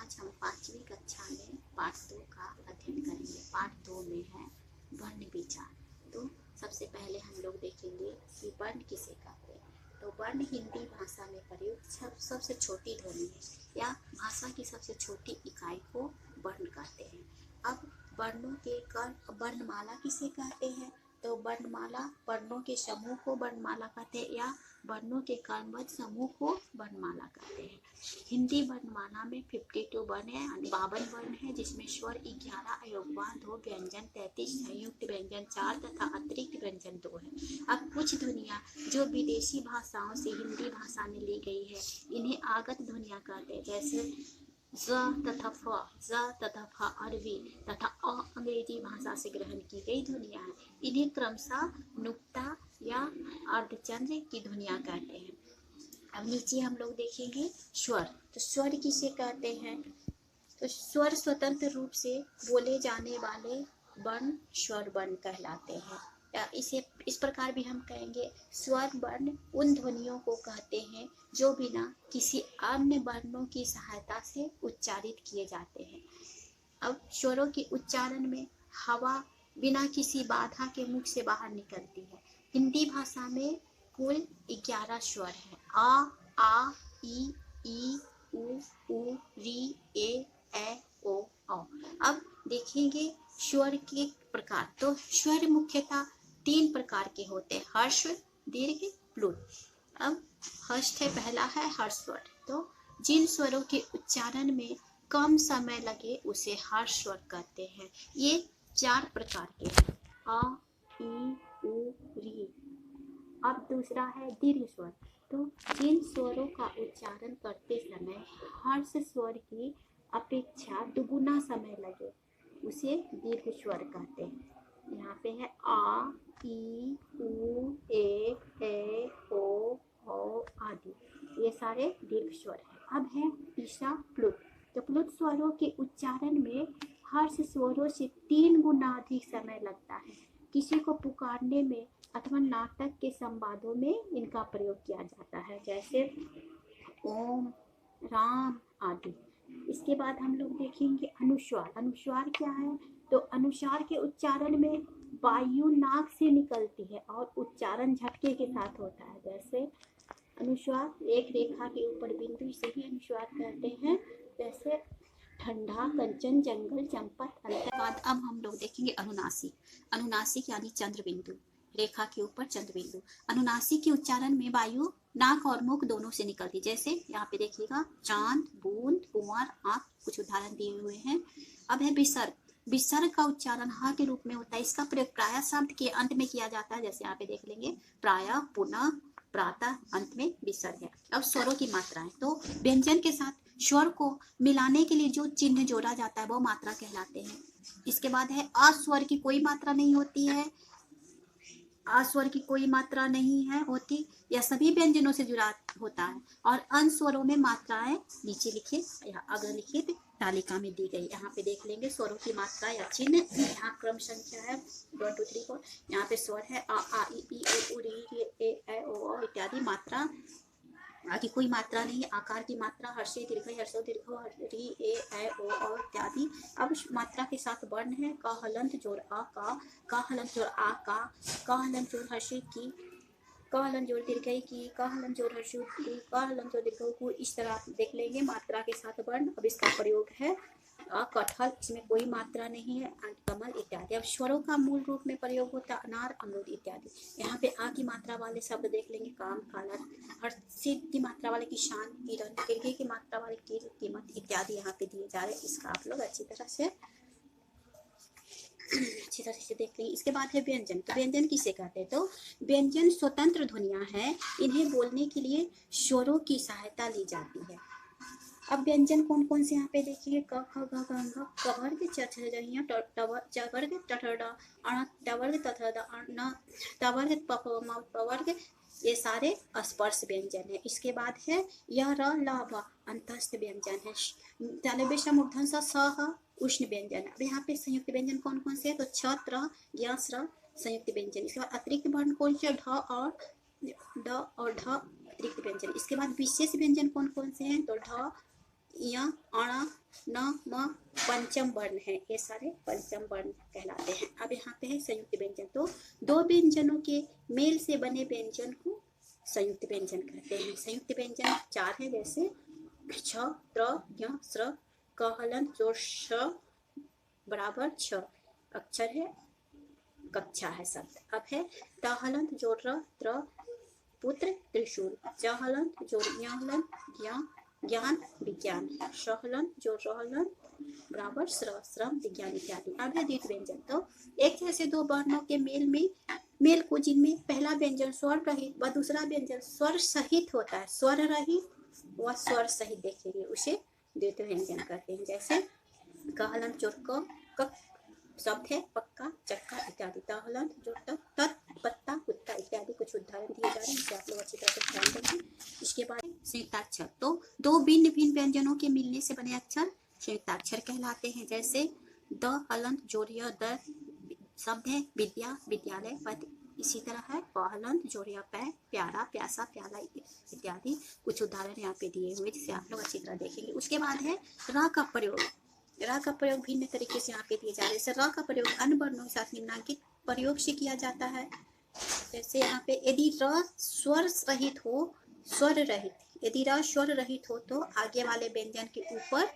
आज हम 5वीं कक्षा में पाठ 2 का अध्ययन करेंगे। पाठ 2 में है वर्ण विचार। तो सबसे पहले हम लोग देखेंगे कि वर्ण किसे कहते हैं। तो वर्ण हिंदी भाषा में प्रयुक्त सबसे छोटी ध्वनि है या भाषा की सबसे छोटी इकाई को वर्ण कहते हैं। अब वर्णों के कर्ण वर्णमाला किसे कहते हैं। तो वर्णमाला वर्णों के समूह को वर्णमाला कहते हैं या वर्णों के कर्मज समूह को वर्णमाला कहते हैं। हिंदी वर्णमाला में 52 वर्ण है, 52 वर्ण है, जिसमें स्वर 11, अयोगवान 2, व्यंजन 33, संयुक्त व्यंजन 4 तथा अतिरिक्त व्यंजन 2 है। अब कुछ ध्वनियाँ जो विदेशी भाषाओं से हिंदी भाषा में ली गई है इन्हें आगत ध्वनियाँ कहते हैं, जैसे ज तथा फ अरबी तथा अंग्रेजी भाषा से ग्रहण की गई ध्वनियाँ हैं। इन्हें क्रमशः नुक्ता या अर्धचंद्र की ध्वनियाँ कहते हैं। अब नीचे हम लोग देखेंगे स्वर। तो स्वर किसे कहते हैं। तो स्वर स्वतंत्र रूप से बोले जाने वाले वर्ण स्वर वर्ण कहलाते हैं। या इसे इस प्रकार भी हम कहेंगे, स्वर वर्ण उन ध्वनियों को कहते हैं जो बिना किसी अन्य वर्णों की सहायता से उच्चारित किए जाते हैं। अब स्वरों के उच्चारण में हवा बिना किसी बाधा के मुख से बाहर निकलती है। हिंदी भाषा में कुल 11 स्वर हैं। आ ई उ री ए ओ औ। अब देखेंगे स्वर के प्रकार। तो स्वर मुख्यतः 3 प्रकार के होते हैं, हर्ष, दीर्घ, प्लुत। अब हर्ष है, पहला है हर्ष स्वर। तो जिन स्वरों के उच्चारण में कम समय लगे उसे हर्ष स्वर कहते हैं। ये 4 प्रकार के हैं, आ ई उ री। अब दूसरा है दीर्घ स्वर। तो जिन स्वरों का उच्चारण करते समय हर्ष स्वर की अपेक्षा दुगुना समय लगे उसे दीर्घ स्वर कहते हैं। यहाँ पे है आ ई उ ए ओ आदि, ये सारे दीर्घ स्वर हैं। अब है तीसरा प्लुत। तो प्लुत स्वरों के उच्चारण में हर्ष स्वरों से 3 गुना अधिक समय लगता है। किसी को पुकारने में अथवा नाटक के संवादों में इनका प्रयोग किया जाता है, जैसे ओम, राम आदि। इसके बाद हम लोग देखेंगे अनुस्वार। अनुस्वार क्या है। तो अनुस्वार के उच्चारण में वायु नाक से निकलती है और उच्चारण झटके के साथ होता है, जैसे अनुस्वार एक रेखा के ऊपर बिंदु, इसे भी अनुस्वार कहते हैं, जैसे ठंडा, कंचन, जंगल, चंपत। बाद अब हम लोग देखेंगे अनुनासिक। अनुनासिक यानी चंद्र बिंदु, रेखा के ऊपर चंद्र बिंदु। अनुनासिक के उच्चारण में वायु नाक और मुख दोनों से निकलती, जैसे यहाँ पे देखिएगा चांद, बूंद, कुंवर, आंख, कुछ उदाहरण दिए हुए हैं। अब है विसर्ग। विसर्ग का उच्चारण ह के रूप में होता है। इसका प्रयोग प्रायः शब्द के अंत में किया जाता है, जैसे यहाँ पे देख लेंगे प्रायः, पुनः, प्रातः, अंत में विसर्ग है। अब स्वरों की मात्राएं। तो व्यंजन के साथ स्वर को मिलाने के लिए जो चिन्ह जोड़ा जाता है वो मात्रा कहलाते हैं। इसके बाद है अस्वर की कोई मात्रा नहीं होती है। अस्वर की कोई मात्रा नहीं है होती, यह सभी व्यंजनों से जुड़ा होता है। और अंशस्वरों में मात्राएं नीचे लिखिए या अग्रलिखित तालिका में दी गई। यहाँ पे देख लेंगे स्वरों की मात्रा या चिन्ह। यहाँ क्रम संख्या है 1 2 3 4। यहाँ पे स्वर है आ ई उ री ए ओ इत्यादि। मात्रा आगे कोई मात्रा नहीं, आकार की मात्रा हर्षे दीर्घ, हर्षो दीर्घ, री ए ओ इत्यादि। अब मात्रा के साथ वर्ण है क हलंत जोड़ आ का हलंत जोड़ आ का हलंत जोड़ हर्षे की, क हलंत जोड़ दीर्घ की, क हलंत जोड़ हर्षु की, क हलंत जोड़ दीर्घ को। इस तरह देख लेंगे मात्रा के साथ वर्ण। अब इसका प्रयोग है कटहल, इसमें कोई मात्रा नहीं है, कमल इत्यादि। अब स्वरों का मूल रूप में प्रयोग होता है अनार, अमरूद इत्यादि। यहाँ पे आ की मात्रा वाले शब्द देख लेंगे काम, काला। हर्षित की मात्रा वाले किसान, किरण। दीर्घ की मात्रा वाले कीर, कीमत इत्यादि यहाँ पे दिए जा रहे हैं। इसका आप लोग अच्छी तरह से देख लेंगे। इसके बाद है व्यंजन। तो व्यंजन किसे कहते हैं। तो व्यंजन स्वतंत्र ध्वनियाँ हैं, इन्हें बोलने के लिए स्वरों की सहायता ली जाती है। अब व्यंजन कौन कौन से यहाँ पे देखिए, क ख ग घ ङ, कवर्ग, चवर्ग, टठड़, अण, टवर्ग, तथड़, अण, तवर्ग, पवर्ग, ये सारे स्पर्श व्यंजन है। इसके बाद है यह र ल व अंतस्थ व्यंजन है। तालव्य मूर्धन स उष्ण व्यंजन। अब यहाँ पे संयुक्त व्यंजन कौन कौन से है। तो छ, त्र, य, स्र संयुक्त व्यंजन। इसके बाद अतिरिक्त वर्ण कौन से, ढ और ढ अतिरिक्त व्यंजन। इसके बाद विशेष व्यंजन कौन कौन से हैं। तो ढ, य अण न म पंचम वर्ण है, ये सारे पंचम वर्ण कहलाते हैं। अब यहाँ पे है संयुक्त व्यंजन। तो दो व्यंजनों के मेल से बने व्यंजन को संयुक्त व्यंजन कहते हैं। संयुक्त व्यंजन 4 है, जैसे छ, त्र, य, स्र, क हलंत जोड़ श बराबर 6 अक्षर है, कक्षा है शब्द। अब है त हलंत जोड़ र, त्र पुत्र त्रिशूल, च हलंत जोड़ य हलंत ज्ञान विज्ञान, श हलंत जोड़ र हलंत बराबर श्रम विज्ञान इत्यादि। अब है द्वित व्यंजन। तो एक जैसे दो वर्णों के मेल को जिनमें पहला व्यंजन स्वर रहित व दूसरा व्यंजन स्वर सहित होता है, स्वर रहित व स्वर सहित देखेंगे, उसे द्वित व्यंजन कहते हैं। जैसे क हलंत जोड़ क शब्द है पक्का, चक्का इत्यादि। त हलंत जोड़ तत् पत्ता कुत्ता इत्यादि। कुछ उदाहरण दिए जा रहे हैं, जिसे आप लोग अच्छी तरह से ध्यान देंगे। इसके बाद संयुक्ताक्षर। तो दो भिन्न भिन्न व्यंजनों के मिलने से बने अक्षर संयुक्ताक्षर कहलाते हैं। जैसे द हलंत जोड़ य द शब्द है विद्या विद्यालय पद, इसी तरह है प हलंत जोड़ य पै प्यारा प्यासा प्याला इत्यादि। कुछ उदाहरण यहाँ पे दिए हुए, जिसे आप लोग अच्छी तरह देखेंगे। उसके बाद है र का प्रयोग। र का प्रयोग भिन्न तरीके से यहाँ पे दिए जा रहे हैं। जैसे र का प्रयोग अन्य वर्णों के साथ निम्नांकित प्रयोग से किया जाता है। जैसे यहाँ पे यदि र स्वर रहित हो, स्वर रहित, यदि र स्वर रहित हो तो आगे वाले व्यंजन के ऊपर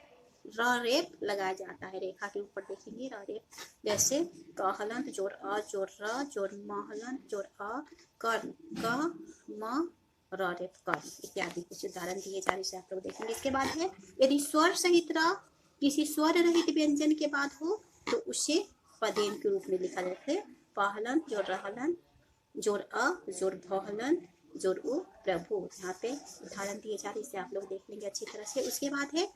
र रेप लगाया जाता है, रेखा के ऊपर देखेंगे र रेप। जैसे क हलंत जोड़ अ जोड़ र जोड़ म हलंत जोड़ अ कर्ण, क म र रेप कर्ण इत्यादि। कुछ उदाहरण दिए जा रहे हैं, आप लोग देखेंगे। इसके बाद है यदि स्वर सहित र किसी स्वर रहित व्यंजन के बाद हो तो उसे पदेन के रूप में लिखा जाता है। प हलंत जोड़ र हलंत जोड़ अ जोड़ भ हलंत जोड़ उ प्रभु। यहाँ पे उदाहरण दिए जा रहे हैं, इसे आप लोग देख लेंगे अच्छी तरह से। उसके बाद है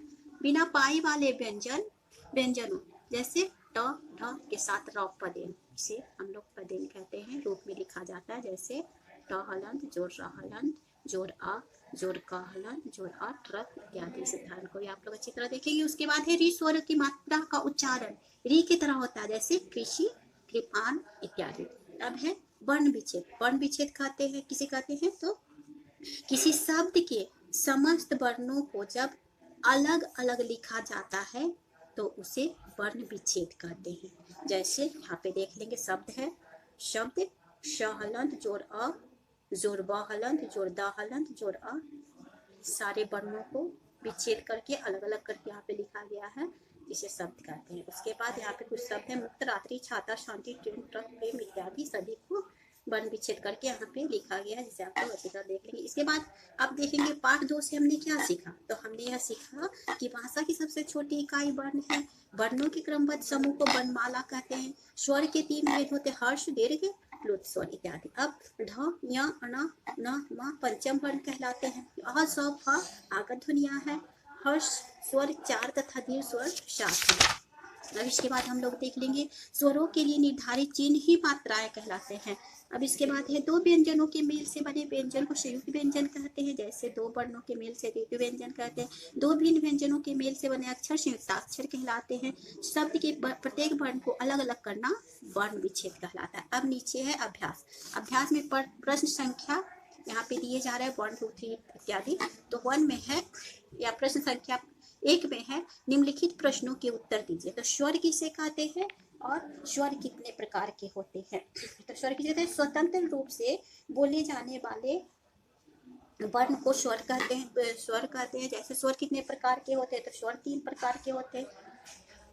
बिना पाई वाले व्यंजनों, जैसे ट ढ के साथ र पदेन, इसे हम लोग पदेन कहते हैं, रूप में लिखा जाता है। जैसे ट हलंत जोड़ र हलंत जोड़ अ जोड़ क हलंत जोड़ अ ट्रक इत्यादि। इस उदाहरण को आप लोग अच्छी तरह देखेंगे। उसके बाद है री स्वर की मात्रा का उच्चारण री की तरह होता है, जैसे कृषि कृपान इत्यादि। अब है वर्ण विच्छेद। वर्ण विच्छेद कहते हैं, किसे कहते हैं? तो किसी शब्द के समस्त वर्णों को जब अलग अलग लिखा जाता है तो उसे वर्ण विच्छेद कहते हैं। जैसे यहाँ पे देख लेंगे, शब्द है शब्द श हलंत जोड़ अ जोड़ ब हलंत जोड़ द हलंत जोड़ अ, सारे वर्णों को विच्छेद करके अलग अलग करके यहाँ पे लिखा गया है, जिसे शब्द कहते हैं। उसके बाद यहाँ पे कुछ शब्द है मुक्त, रात्रि, छाता, शांति, ट्रेन, ट्रक, प्रेम इत्यादि, सभी को वर्ण विच्छेद करके यहाँ पे लिखा गया है, जिसे आप लोग अच्छी तरह देख लेंगे। इसके बाद आप देखेंगे पाठ 2 से हमने क्या सीखा। तो हमने यह सीखा कि भाषा की सबसे छोटी इकाई वर्ण है। वर्णों के क्रमबद्ध समूह को वर्णमाला कहते हैं। स्वर के 3 भेद होते, हर्ष, दीर्घ, प्लुत स्वर इत्यादि। अब ढ य अण न म पंचम वर्ण कहलाते हैं। अ स फ आगत ध्वनियां है। हर्ष स्वर 4 तथा दीर्घ स्वर 7 है। अब इसके बाद हम लोग देख लेंगे स्वरों के लिए निर्धारित चिन्ह ही मात्राएं कहलाते हैं। अब इसके बाद है दो व्यंजनों के मेल से बने व्यंजन को संयुक्त व्यंजन कहते हैं। जैसे दो वर्णों के मेल से द्वितीय व्यंजन कहते हैं। दो भिन्न व्यंजनों के मेल से बने अक्षर संयुक्ताक्षर कहलाते हैं। शब्द के प्रत्येक वर्ण को अलग अलग करना वर्ण विच्छेद कहलाता है। अब नीचे है अभ्यास। अभ्यास में प्रश्न संख्या यहाँ पे दिए जा रहे हैं 1 2 3 इत्यादि। तो 1 में है या प्रश्न संख्या 1 में है निम्नलिखित प्रश्नों के उत्तर दीजिए। तो स्वर किसे कहते हैं और स्वर कितने प्रकार के होते हैं? तो स्वर किसे कहते हैं? स्वतंत्र रूप से बोले जाने वाले वर्ण को स्वर कहते हैं। स्वर कहते हैं। जैसे स्वर कितने प्रकार के होते हैं? तो स्वर 3 प्रकार के होते हैं।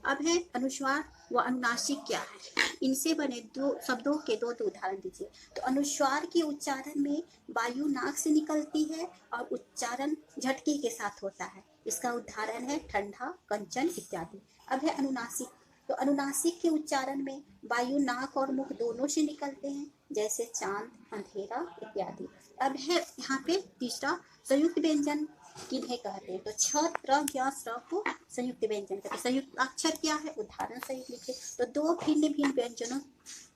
अब है अनुस्वार व अनुनासिक क्या है? इनसे बने दो शब्दों के दो उदाहरण दीजिए। तो अनुस्वार के उच्चारण में वायु नाक से निकलती है और उच्चारण झटके के साथ होता है। इसका उदाहरण है ठंडा, कंचन इत्यादि। अब है अनुनासिक। तो अनुनासिक के उच्चारण में वायु नाक और मुख दोनों से निकलते हैं, जैसे चांद, अंधेरा इत्यादि। अब है यहाँ पे तीसरा संयुक्त व्यंजन किन्हें कहते हैं? तो छ, त्र, ज्ञ, स्र को संयुक्त व्यंजन कहते हैं। संयुक्त अक्षर क्या है? उदाहरण सहित लिखे। तो दो भिन्न भिन्न व्यंजनों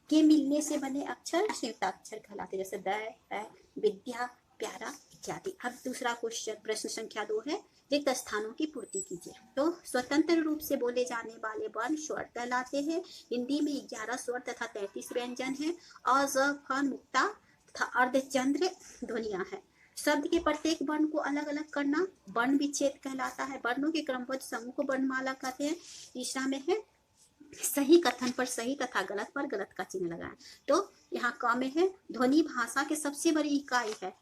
के मिलने से बने अक्षर संयुक्ताक्षर कहलाते हैं। जैसे द, विद्या, प्यारा इत्यादि। अब दूसरा क्वेश्चन प्रश्न संख्या 2 है रिक्त स्थानों की पूर्ति कीजिए। तो स्वतंत्र रूप से बोले जाने वाले वर्ण स्वर कहलाते हैं। हिंदी में 11 स्वर तथा 33 व्यंजन है। अ, ज, फ, मुक्ता तथा अर्धचंद्र ध्वनियां हैं। शब्द के प्रत्येक वर्ण को अलग अलग करना वर्ण विच्छेद कहलाता है। वर्णों के क्रमबद्ध समूह को वर्णमाला कहते हैं। तीसरा में है सही कथन पर सही तथा गलत पर गलत का चिन्ह लगाएं। तो यहाँ क में है ध्वनि भाषा की सबसे बड़ी इकाई है,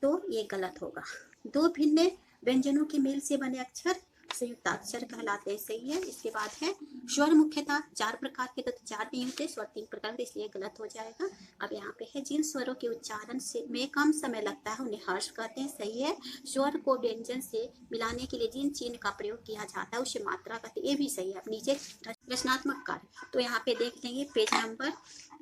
तो ये गलत होगा। दो भिन्न व्यंजनों के मेल से बने अक्षर संयुक्ताक्षर कहलाते हैं, सही है। इसके बाद है स्वर मुख्यतः 4 प्रकार के, तो 4 नहीं होते, स्वर 3 प्रकार के, इसलिए गलत हो जाएगा। अब यहाँ पे है जिन स्वरों के उच्चारण से में कम समय लगता है उन्हें हर्ष कहते हैं, सही है। स्वर को व्यंजन से मिलाने के लिए जिन चिन्ह का प्रयोग किया जाता है उसे मात्रा कहते हैं, ये भी सही है। अब नीचे रचनात्मक कार्य, तो यहाँ पे देख लेंगे पेज नंबर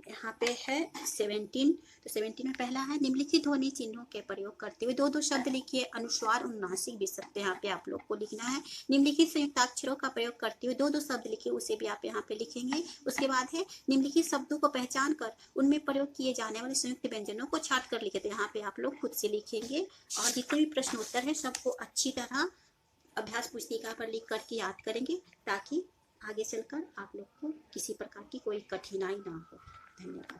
यहाँ पे है 17। तो 17 में पहला है निम्नलिखित ध्वनि चिन्हों के प्रयोग करते हुए 2-2 शब्द लिखिए। अनुस्वार अनुनासिक भी सकते हैं, यहाँ पे आप लोग को लिखना है। निम्नलिखित संयुक्ताक्षरों का प्रयोग करते हुए 2-2 शब्द लिखिए, उसे भी आप यहाँ पे लिखेंगे। उसके बाद है निम्नलिखित शब्दों को पहचान कर उनमें प्रयोग किए जाने वाले संयुक्त व्यंजनों को छाट कर लिखे, तो यहाँ पे आप लोग खुद से लिखेंगे। और जितने भी प्रश्न उत्तर है सबको अच्छी तरह अभ्यास पुस्तिका पर लिख करके याद करेंगे, ताकि आगे चलकर आप लोग को किसी प्रकार की कोई कठिनाई ना हो। धन्यवाद।